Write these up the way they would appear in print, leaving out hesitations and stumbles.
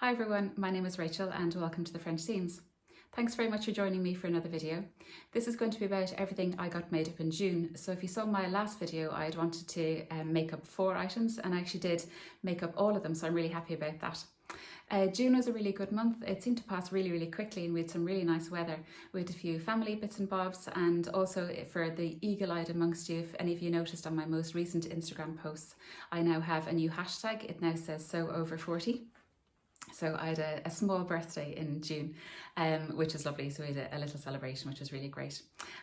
Hi everyone, my name is Rachel and welcome to the French Seams. Thanks very much for joining me for another video. This is going to be about everything I got made up in June. So if you saw my last video, I had wanted to make up 4 items and I actually did make up all of them, so I'm really happy about that. June was a really good month. It seemed to pass really quickly and we had some really nice weather. We had a few family bits and bobs, and also for the eagle-eyed amongst you, if any of you noticed on my most recent Instagram posts, I now have a new hashtag. It now says So Over 40. So I had a small birthday in June, which is lovely. So we had a little celebration, which was really great.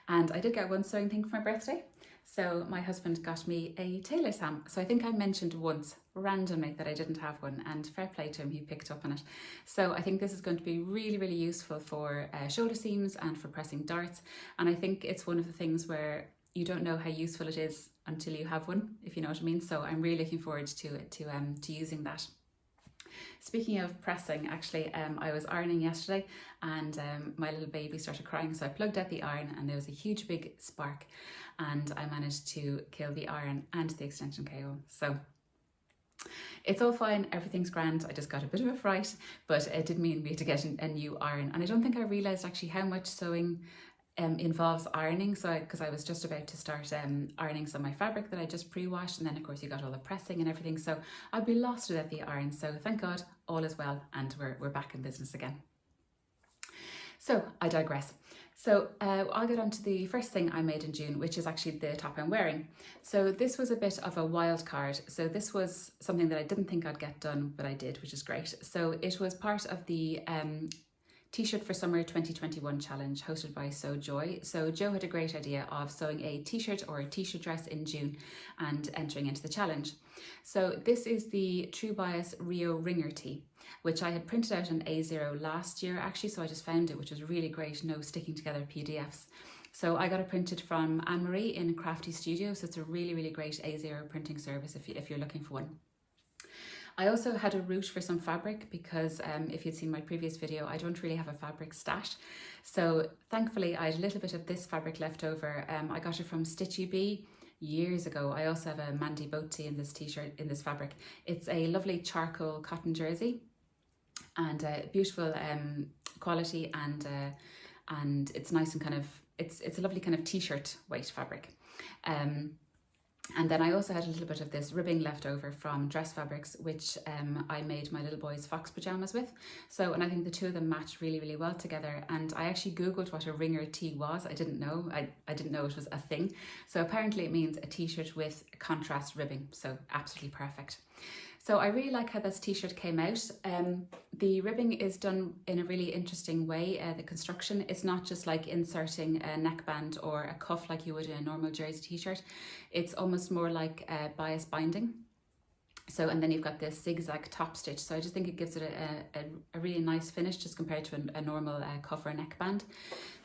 And I did get one sewing thing for my birthday. So my husband got me a tailor's ham. So I think I mentioned once randomly that I didn't have one, and fair play to him, he picked up on it. So I think this is going to be really useful for shoulder seams and for pressing darts. And I think it's one of the things where you don't know how useful it is until you have one, if you know what I mean. So I'm really looking forward to using that. Speaking of pressing, actually, I was ironing yesterday and my little baby started crying, so I plugged out the iron and there was a huge big spark and I managed to kill the iron and the extension cable. So it's all fine, everything's grand. I just got a bit of a fright, but it did mean we had to get a new iron. And I don't think I realised actually how much sewing involves ironing, so because I was just about to start ironing some of my fabric that I just pre-washed, and then of course you got all the pressing and everything, so I'd be lost without the iron. So thank God all is well and we're back in business again. So I digress. So I'll get on to the first thing I made in June, which is actually the top I'm wearing. So this was a bit of a wild card. So this was something that I didn't think I'd get done, but I did, which is great. So it was part of the T-shirt for Summer 2021 challenge hosted by Sew Joy. So Joe had a great idea of sewing a t-shirt or a t-shirt dress in June and entering into the challenge. So this is the True Bias Rio Ringer tee, which I had printed out in A0 last year actually, so I just found it, which was really great, no sticking together PDFs. So I got it printed from Anne-Marie in Crafty Studio, so it's a really great A0 printing service if you're looking for one. I also had a route for some fabric because if you'd seen my previous video, I don't really have a fabric stash. So thankfully I had a little bit of this fabric left over. I got it from Stitchy Bee years ago. I also have a Mandy boat tee in this t-shirt, in this fabric. It's a lovely charcoal cotton jersey and beautiful quality, and it's nice and kind of, it's a lovely kind of t-shirt weight fabric. And then I also had a little bit of this ribbing left over from DressFabrics, which I made my little boy's fox pajamas with. So, and I think the two of them match really well together. And I actually Googled what a ringer tee was. I didn't know. I didn't know it was a thing. So apparently it means a t-shirt with contrast ribbing. So absolutely perfect. So I really like how this t-shirt came out. The ribbing is done in a really interesting way. The construction is not just like inserting a neckband or a cuff like you would in a normal jersey t-shirt. It's almost more like bias binding. So, and then you've got this zigzag top stitch. So I just think it gives it a really nice finish just compared to a normal cuff or neckband.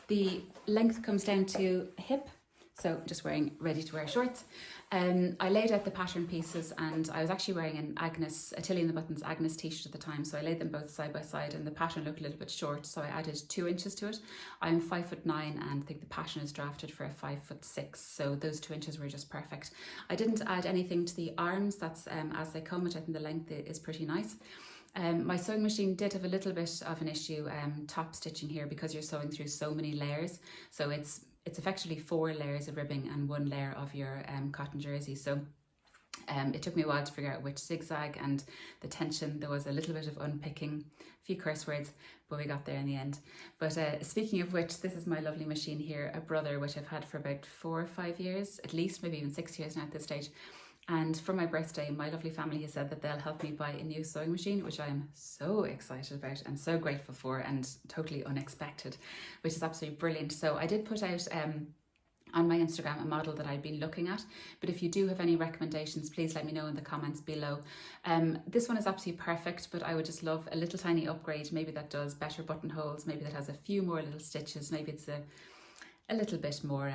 The length comes down to hip. So just ready to wear shorts. I laid out the pattern pieces and I was actually wearing an Agnes, a Tilly and the Buttons Agnes t-shirt at the time. So I laid them both side by side and the pattern looked a little bit short. So I added 2 inches to it. I'm 5'9" and I think the pattern is drafted for a 5'6". So those 2 inches were just perfect. I didn't add anything to the arms. That's as they come, which I think the length is pretty nice. My sewing machine did have a little bit of an issue top stitching here because you're sewing through so many layers. So it's effectively 4 layers of ribbing and 1 layer of your cotton jersey. So it took me a while to figure out which zigzag and the tension. There was a little bit of unpicking, a few curse words, but we got there in the end. But speaking of which, this is my lovely machine here, a Brother, which I've had for about 4 or 5 years, at least maybe even 6 years now at this stage. And for my birthday, my lovely family has said that they'll help me buy a new sewing machine, which I am so excited about and so grateful for and totally unexpected, which is absolutely brilliant. So I did put out on my Instagram a model that I'd been looking at, but if you do have any recommendations, please let me know in the comments below. This one is absolutely perfect, but I would just love a little tiny upgrade, maybe that does better buttonholes, maybe that has a few more little stitches, maybe it's a little bit more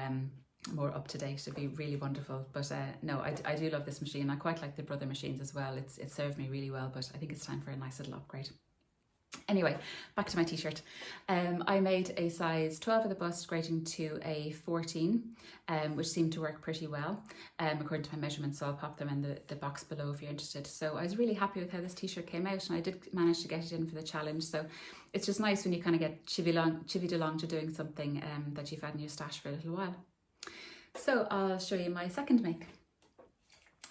up to date. It'd be really wonderful. But no, I do love this machine. I quite like the Brother machines as well. It served me really well, but I think it's time for a nice little upgrade. Anyway, back to my t-shirt. I made a size 12 of the bust, grading to a 14, which seemed to work pretty well according to my measurements, so I'll pop them in the box below if you're interested. So I was really happy with how this t-shirt came out, and I did manage to get it in for the challenge. So it's just nice when you kind of get chivied along to doing something that you've had in your stash for a little while. So I'll show you my second make,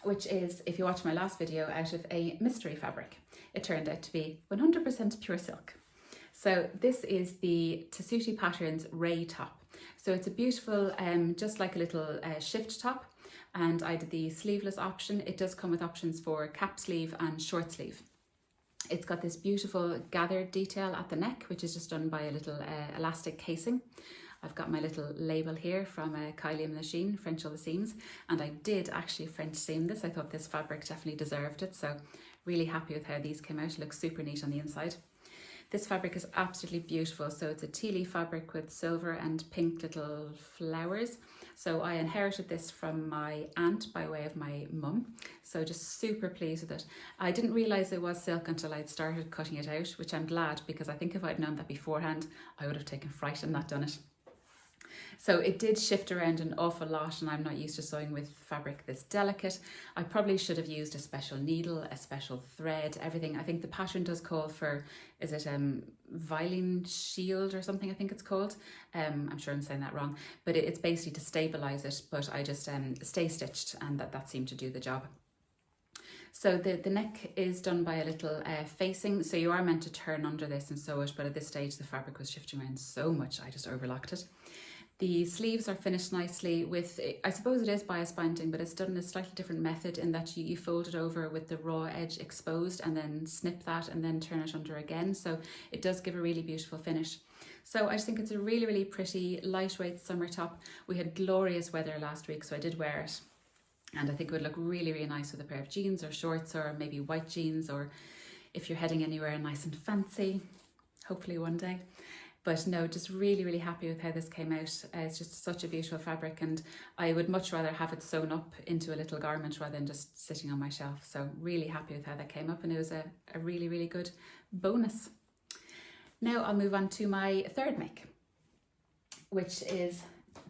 which is, if you watched my last video, out of a mystery fabric. It turned out to be 100% pure silk. So this is the Tessuti Patterns Ray top. So it's a beautiful, just like a little shift top, and I did the sleeveless option. It does come with options for cap sleeve and short sleeve. It's got this beautiful gathered detail at the neck, which is just done by a little elastic casing. I've got my little label here from Kylie and the Machine, French all the seams, and I did actually French seam this. I thought this fabric definitely deserved it, so really happy with how these came out. It looks super neat on the inside. This fabric is absolutely beautiful. So it's a tea leaf fabric with silver and pink little flowers. So I inherited this from my aunt by way of my mum. So just super pleased with it. I didn't realise it was silk until I'd started cutting it out, which I'm glad, because I think if I'd known that beforehand, I would have taken fright and not done it. So it did shift around an awful lot, and I'm not used to sewing with fabric this delicate. I probably should have used a special needle, a special thread, everything. I think the pattern does call for, is it Violin Shield or something, I think it's called. I'm sure I'm saying that wrong, but it's basically to stabilize it, but I just stay stitched, and that seemed to do the job. So the neck is done by a little facing, so you are meant to turn under this and sew it, but at this stage the fabric was shifting around so much I just overlocked it. The sleeves are finished nicely with, I suppose it is bias binding, but it's done in a slightly different method in that you fold it over with the raw edge exposed and then snip that and then turn it under again. So it does give a really beautiful finish. So I just think it's a really, really pretty lightweight summer top. We had glorious weather last week, so I did wear it. And I think it would look really, really nice with a pair of jeans or shorts, or maybe white jeans, or if you're heading anywhere nice and fancy, hopefully one day. But no, just really, really happy with how this came out. It's just such a beautiful fabric, and I would much rather have it sewn up into a little garment rather than just sitting on my shelf. So really happy with how that came up, and it was a really, really good bonus. Now I'll move on to my third make, which is,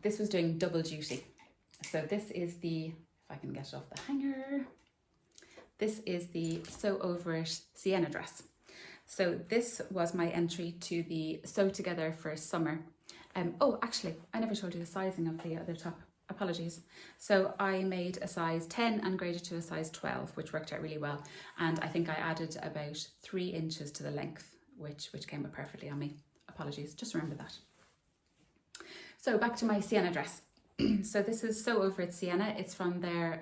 this was doing double duty. So this is the, if I can get it off the hanger, this is the Sew Over It Sienna dress. So this was my entry to the Sew Together for summer. Oh, actually, I never told you the sizing of the other top. Apologies. So I made a size 10 and graded to a size 12, which worked out really well. And I think I added about 3 inches to the length, which came up perfectly on me. Apologies, just remember that. So back to my Sienna dress. So this is Sew Over It Sienna. It's from their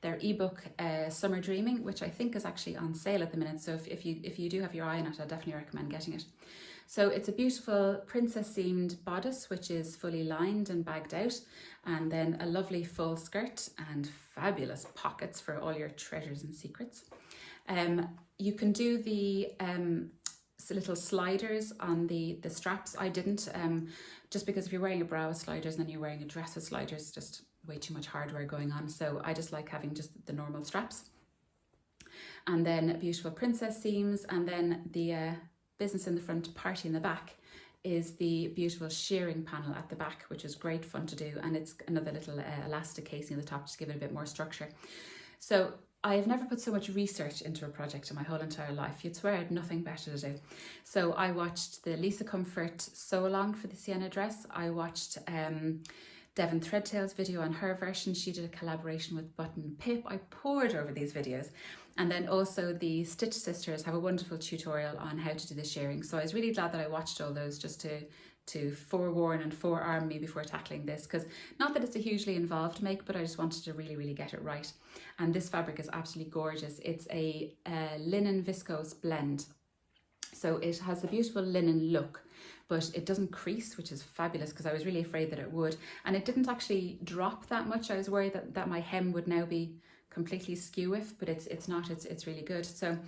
ebook Summer Dreaming, which I think is actually on sale at the minute. So if you do have your eye on it, I definitely recommend getting it. So it's a beautiful princess seamed bodice, which is fully lined and bagged out, and then a lovely full skirt and fabulous pockets for all your treasures and secrets. You can do the little sliders on the straps. I didn't, just because if you're wearing a bra with sliders and then you're wearing a dress with sliders, just way too much hardware going on. So I just like having just the normal straps. And then beautiful princess seams, and then the business in the front, party in the back is the beautiful shearing panel at the back, which is great fun to do. And it's another little elastic casing at the top, just to give it a bit more structure. So I've never put so much research into a project in my whole entire life. You'd swear I had nothing better to do. So I watched the Lisa Comfort sew along for the Sienna dress. I watched Devon Threadtail's video on her version. She did a collaboration with Button Pip. I poured over these videos. And then also the Stitch Sisters have a wonderful tutorial on how to do the shearing. So I was really glad that I watched all those, just to forewarn and forearm me before tackling this, because not that it's a hugely involved make, but I just wanted to really, really get it right. And this fabric is absolutely gorgeous. It's a linen viscose blend. So it has a beautiful linen look, but it doesn't crease, which is fabulous, because I was really afraid that it would. And it didn't actually drop that much. I was worried that my hem would now be completely skew-if, but it's not, it's really good. So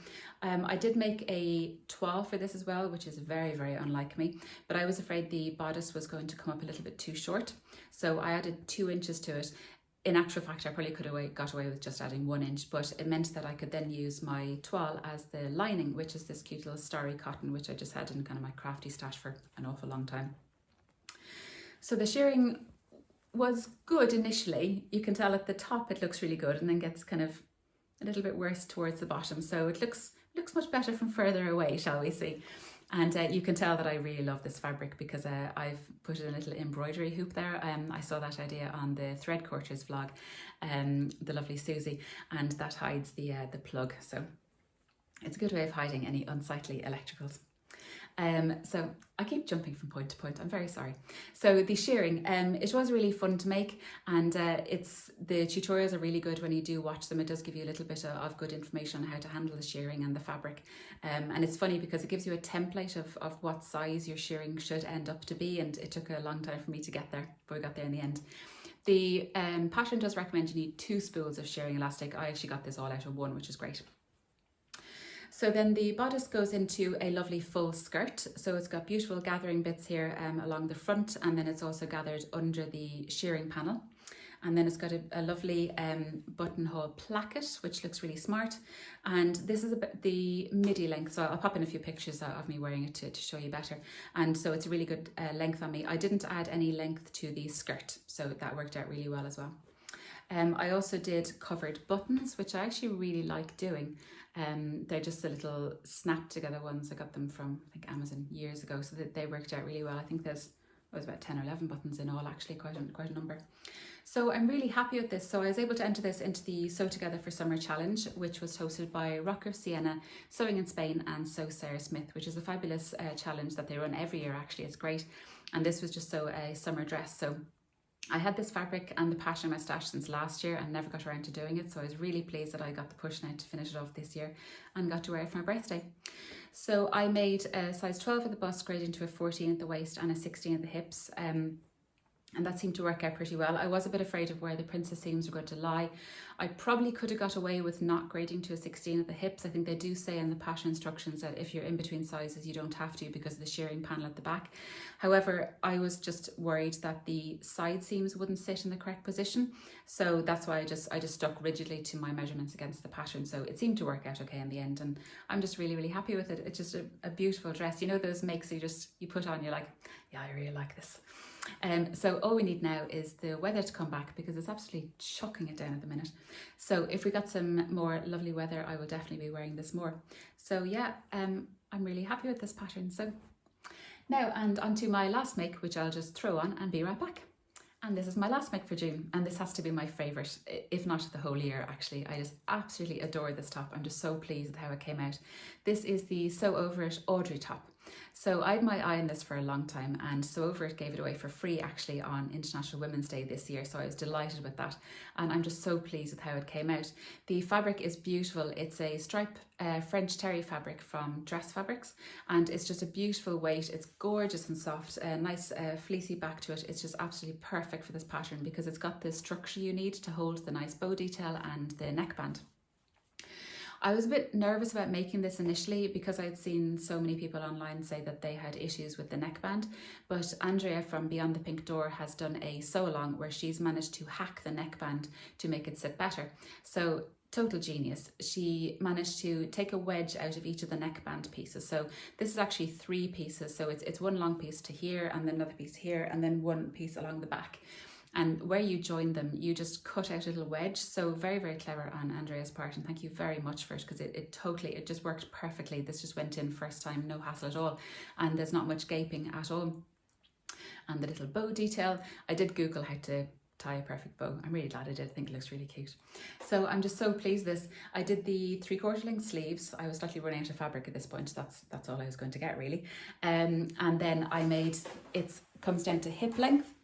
I did make a toile for this as well, which is very, very unlike me, but I was afraid the bodice was going to come up a little bit too short. So I added 2 inches to it. in actual fact, I probably could have got away with just adding 1 inch, but it meant that I could then use my toile as the lining, which is this cute little starry cotton, which I just had in kind of my crafty stash for an awful long time. So the shearing was good initially. You can tell at the top it looks really good, and then gets kind of a little bit worse towards the bottom. So it looks much better from further away, shall we see. And you can tell that I really love this fabric because I've put in a little embroidery hoop there. I saw that idea on the Thread Courters vlog, the lovely Susie, and that hides the plug. So it's a good way of hiding any unsightly electricals. So I keep jumping from point to point, I'm very sorry. So the shearing, it was really fun to make, and the tutorials are really good when you do watch them. It does give you a little bit of good information on how to handle the shearing and the fabric. And it's funny because it gives you a template of what size your shearing should end up to be, and it took a long time for me to get there, but we got there in the end. The pattern does recommend you need 2 spools of shearing elastic. I actually got this all out of 1, which is great. So then the bodice goes into a lovely full skirt. So it's got beautiful gathering bits here along the front, and then it's also gathered under the shearing panel. And then it's got a lovely buttonhole placket, which looks really smart. And this is the midi length. So I'll pop in a few pictures of me wearing it to show you better. And so it's a really good length on me. I didn't add any length to the skirt, so that worked out really well as well. I also did covered buttons, which I actually really like doing. They're just the little snap together ones. I got them from, I think, Amazon years ago, so that they worked out really well. I think there's about 10 or 11 buttons in all, actually, quite a number. So I'm really happy with this. So I was able to enter this into the Sew Together for Summer Challenge, which was hosted by Rock of Sienna, Sewing in Spain, and Sew Sarah Smith, which is a fabulous challenge that they run every year, actually. It's great. And this was just a summer dress. So I had this fabric and the pattern in my stash since last year and never got around to doing it, so I was really pleased that I got the push now to finish it off this year and got to wear it for my birthday. So I made a size 12 at the bust, graded into a 14 at the waist and a 16 at the hips, and that seemed to work out pretty well. I was a bit afraid of where the princess seams were going to lie. I probably could have got away with not grading to a 16 at the hips. I think they do say in the pattern instructions that if you're in between sizes, you don't have to because of the shearing panel at the back. However, I was just worried that the side seams wouldn't sit in the correct position. So that's why I just stuck rigidly to my measurements against the pattern. So it seemed to work out okay in the end. And I'm just really, really happy with it. It's just a beautiful dress. You know, those makes you put on, you're like, yeah, I really like this. So all we need now is the weather to come back because it's absolutely chucking it down at the minute. So if we got some more lovely weather, I will definitely be wearing this more. So yeah, I'm really happy with this pattern. So now, and onto my last make, which I'll just throw on and be right back. And this is my last make for June, and this has to be my favourite, if not the whole year actually. I just absolutely adore this top. I'm just so pleased with how it came out. This is the Sew Over It Audrey top. So I had my eye on this for a long time, and Sew Over It gave it away for free actually on International Women's Day this year, so I was delighted with that, and I'm just so pleased with how it came out. The fabric is beautiful. It's a stripe French terry fabric from DressFabrics, and it's just a beautiful weight. It's gorgeous and soft, a nice fleecy back to it. It's just absolutely perfect for this pattern because it's got the structure you need to hold the nice bow detail and the neckband. I was a bit nervous about making this initially because I'd seen so many people online say that they had issues with the neckband, but Andrea from Beyond the Pink Door has done a sew along where she's managed to hack the neckband to make it sit better. So total genius. She managed to take a wedge out of each of the neckband pieces. So this is actually 3 pieces. So it's one long piece to here and then another piece here and then one piece along the back. And where you join them, you just cut out a little wedge. So very, very clever on Andrea's part, and thank you very much for it because it just worked perfectly. This just went in first time, no hassle at all, and there's not much gaping at all. And the little bow detail, I did Google how to tie a perfect bow. I'm really glad I did. I think it looks really cute. So I'm just so pleased with this. I did the 3/4 length sleeves. I was slightly running out of fabric at this point. That's all I was going to get really. And then I made, it comes down to hip length.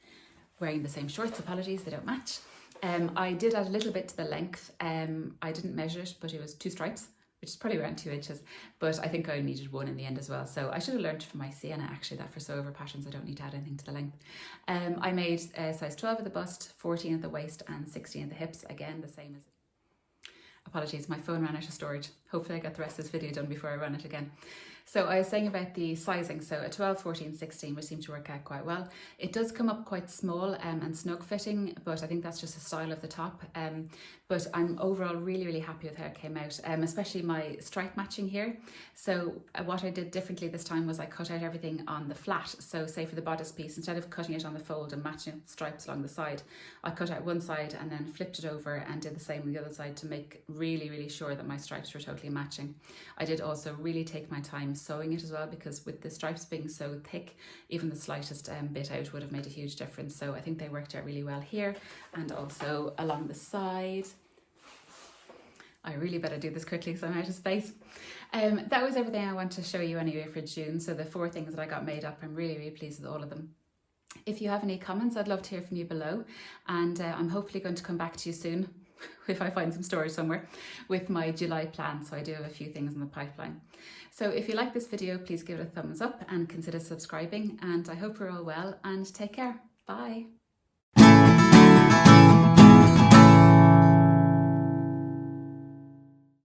Wearing the same shorts, apologies, they don't match. I did add a little bit to the length. I didn't measure it, but it was 2 stripes, which is probably around 2 inches, but I think I needed 1 in the end as well. So I should have learned from my Sienna actually that for sew over patterns I don't need to add anything to the length. I made a size 12 at the bust, 14 at the waist and 16 at the hips, again the same as... Apologies, my phone ran out of storage. Hopefully I got the rest of this video done before I run it again. So I was saying about the sizing, so a 12, 14, 16 would seem to work out quite well. It does come up quite small and snug fitting, but I think that's just a style of the top. But I'm overall really happy with how it came out, especially my stripe matching here. So what I did differently this time was I cut out everything on the flat. So say for the bodice piece, instead of cutting it on the fold and matching stripes along the side, I cut out one side and then flipped it over and did the same on the other side to make really sure that my stripes were totally matching. I did also really take my time sewing it as well, because with the stripes being so thick, even the slightest bit out would have made a huge difference. So I think they worked out really well here, and also along the side. I really better do this quickly because I'm out of space. That was everything I want to show you anyway for June. So the 4 things that I got made up, I'm really pleased with all of them. If you have any comments, I'd love to hear from you below, and I'm hopefully going to come back to you soon if I find some storage somewhere with my July plan. So I do have a few things in the pipeline. So if you like this video, please give it a thumbs up and consider subscribing, and I hope you're all well and take care. Bye.